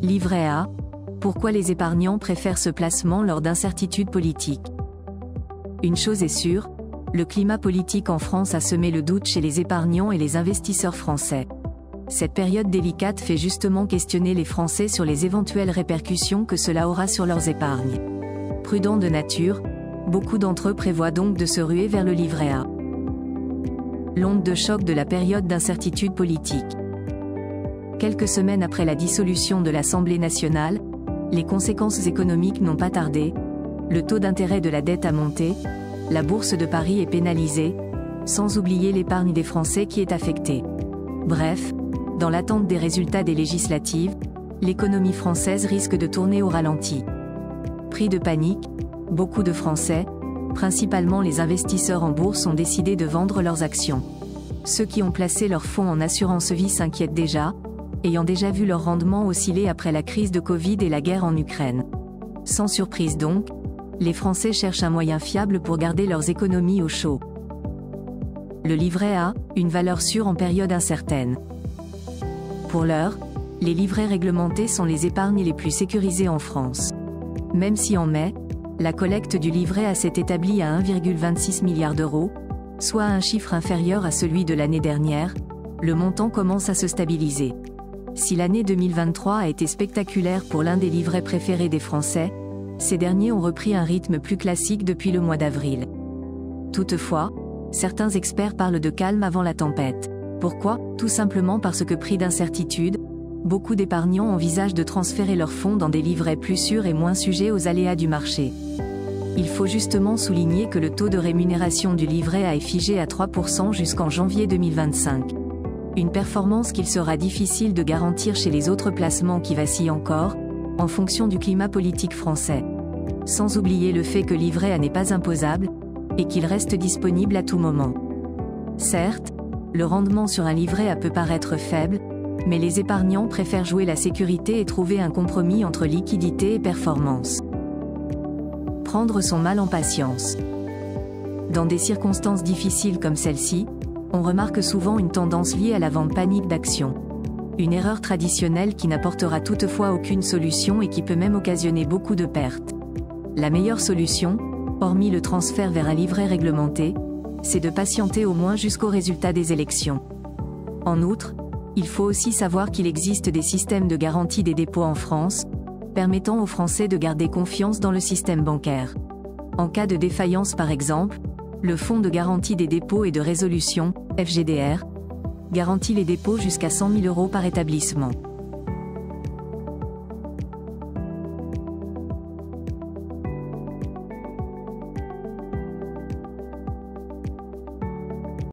Livret A. Pourquoi les épargnants préfèrent ce placement lors d'incertitudes politiques? Une chose est sûre, le climat politique en France a semé le doute chez les épargnants et les investisseurs français. Cette période délicate fait justement questionner les Français sur les éventuelles répercussions que cela aura sur leurs épargnes. Prudents de nature, beaucoup d'entre eux prévoient donc de se ruer vers le livret A. L'onde de choc de la période d'incertitude politique. Quelques semaines après la dissolution de l'Assemblée nationale, les conséquences économiques n'ont pas tardé, le taux d'intérêt de la dette a monté, la bourse de Paris est pénalisée, sans oublier l'épargne des Français qui est affectée. Bref, dans l'attente des résultats des législatives, l'économie française risque de tourner au ralenti. Pris de panique, beaucoup de Français, principalement les investisseurs en bourse, ont décidé de vendre leurs actions. Ceux qui ont placé leurs fonds en assurance vie s'inquiètent déjà, ayant déjà vu leur rendement osciller après la crise de Covid et la guerre en Ukraine. Sans surprise donc, les Français cherchent un moyen fiable pour garder leurs économies au chaud. Le livret A, une valeur sûre en période incertaine. Pour l'heure, les livrets réglementés sont les épargnes les plus sécurisées en France. Même si en mai, la collecte du livret A s'est établie à 1,26 milliard d'euros, soit un chiffre inférieur à celui de l'année dernière, le montant commence à se stabiliser. Si l'année 2023 a été spectaculaire pour l'un des livrets préférés des Français, ces derniers ont repris un rythme plus classique depuis le mois d'avril. Toutefois, certains experts parlent de calme avant la tempête. Pourquoi? Tout simplement parce que pris d'incertitude, beaucoup d'épargnants envisagent de transférer leurs fonds dans des livrets plus sûrs et moins sujets aux aléas du marché. Il faut justement souligner que le taux de rémunération du livret A est figé à 3% jusqu'en janvier 2025. Une performance qu'il sera difficile de garantir chez les autres placements qui vacillent encore, en fonction du climat politique français. Sans oublier le fait que le livret A n'est pas imposable, et qu'il reste disponible à tout moment. Certes, le rendement sur un livret A peut paraître faible, mais les épargnants préfèrent jouer la sécurité et trouver un compromis entre liquidité et performance. Prendre son mal en patience. Dans des circonstances difficiles comme celle-ci, on remarque souvent une tendance liée à la vente panique d'actions. Une erreur traditionnelle qui n'apportera toutefois aucune solution et qui peut même occasionner beaucoup de pertes. La meilleure solution, hormis le transfert vers un livret réglementé, c'est de patienter au moins jusqu'au résultat des élections. En outre, il faut aussi savoir qu'il existe des systèmes de garantie des dépôts en France, permettant aux Français de garder confiance dans le système bancaire. En cas de défaillance par exemple, le Fonds de garantie des dépôts et de résolution, FGDR, garantit les dépôts jusqu'à 100 000 € par établissement.